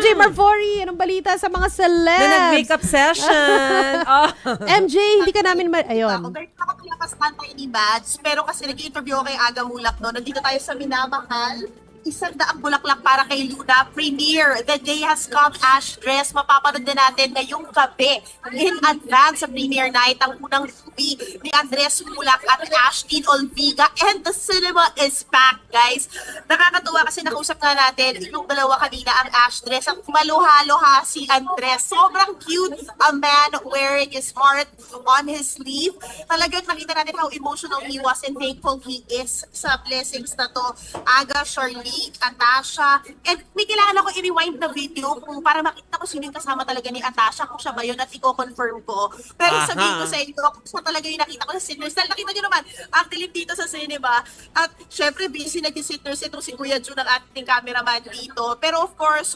MJ Marfori, anong balita sa mga celebs? Na nag-makeup session. Oh. MJ, hindi ka namin ayun. Meron ako palakas kanta ni Bads, pero kasi nag-interview ako kay Aga Mulak no. Nandito tayo sa Minamahal. 100 bulaklak para kay Luna. Premiere. The day has come. Ash Dress. Mapapanood na natin ngayong gabi in advance sa premiere night ang unang movie ni Andres Mulak at Ashlyn Olviga. And the cinema is packed, guys. Nakakatuwa kasi nakausap nga natin yung dalawa kanina, ang Ash Dress. Ang maluha-luha si Andres. Sobrang cute. A man wearing his heart on his sleeve. Talagang nakita natin how emotional he was and thankful he is sa blessings na to. Aga, Charlene, Atasha, and may kailangan ako i-rewind na video kung para makita ko sino yung kasama talaga ni Atasha, kung siya ba yun at i-confirm ko. Pero sabihin ko sa inyo, kung siya talaga yung nakita ko sa Sinners. Dahil nakita nyo naman, active dito sa cinema. At syempre, busy nag-Sinners itong si Kuya Jun, ang ating cameraman dito. Pero of course,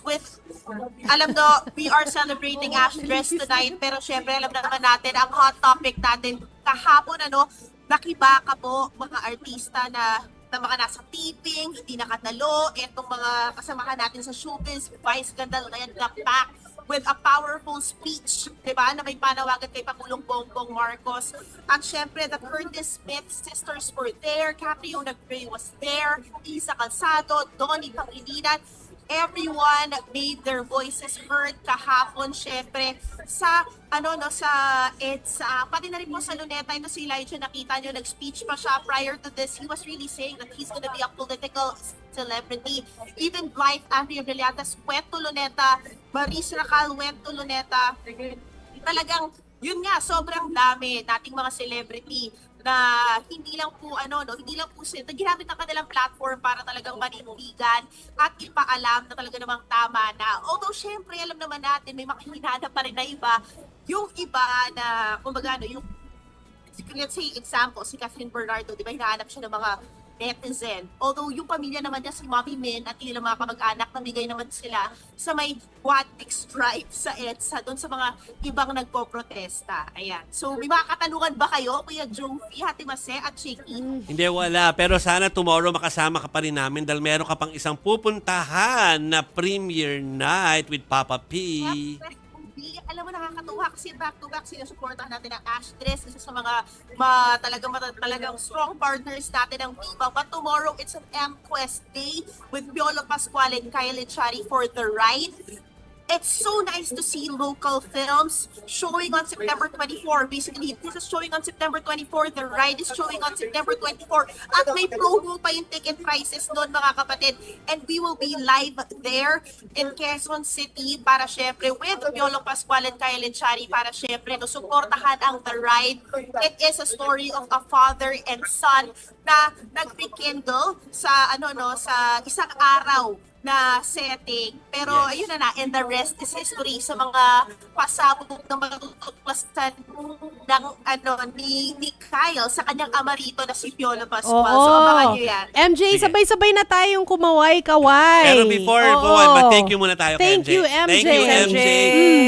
alam no, we are celebrating Ash Dress tonight. Pero syempre, alam na naman natin, ang hot topic natin kahapon, nakibaka po mga artista na mga nasa taping, hindi nakatalo, etong mga kasamahan natin sa showbiz, Vice Ganda, ngayon got back with a powerful speech, diba, na may panawagan kay Pangulong Bongbong Marcos. At syempre, the Curtis Smith sisters were there, Catriona Gray was there, Isa Calzado, Donnie Pangilinan. Everyone made their voices heard kahapon, syempre, sa EDSA, pati na rin po sa Luneta, ito si Elijah, nakita nyo, nag-speech pa siya prior to this. He was really saying that he's gonna be a political celebrity. Even Blythe Andrea Villata's went to Luneta, Maris Racal went to Luneta. Talagang, yun nga, sobrang dami nating mga celebrity na hindi lang po sila, ginamit ang kanilang platform para talagang manindigan at ipaalam na talaga namang tama na. Although syempre alam naman natin may makahinana pa rin na iba, yung iba na kumbaga yung let's say example si Catherine Bernardo, di ba, hinahanap siya ng mga netizen. Although yung pamilya naman niya si Mommy Min at ilang mga kamag-anak, namigay naman sila sa may What Stripe sa EDSA doon sa mga ibang nagpo-protesta. Ayan. So may mga katanungan ba kayo, Kuya Jovi, Hati Mase at Chicky? Hindi, wala. Pero sana tomorrow makasama ka pa rin namin dahil meron ka pang isang pupuntahan na premiere night with Papa P. Alam mo, nakakatuwa kasi back-to-back sinusuportahan natin ang Ash Dress, isa sa mga talagang strong partners natin ng Viva. But tomorrow, it's an M-Quest Day with Piolo Pascual and Kyle Echari for the ride. It's so nice to see local films showing on September 24. Basically, this is showing on September 24. The ride is showing on September 24. At may promo pa yung ticket prices doon, mga kapatid. And we will be live there in Quezon City para syempre with Piolo Pascual and Kyle Echari para syempre suportahan ang The Ride. It is a story of a father and son na nag-rekindle sa sa isang araw na setting. Pero ayun na, and the rest is history sa mga pasabog ng mga tutuklasan ng ni Kyle sa kanyang amarito na si Piolo Pascual. So abangan nyo yan. MJ, Sige. sabay-sabay na tayong kumaway-kaway. Pero before, go on, but thank you muna tayo kay MJ. Thank you, MJ. Thank you, MJ.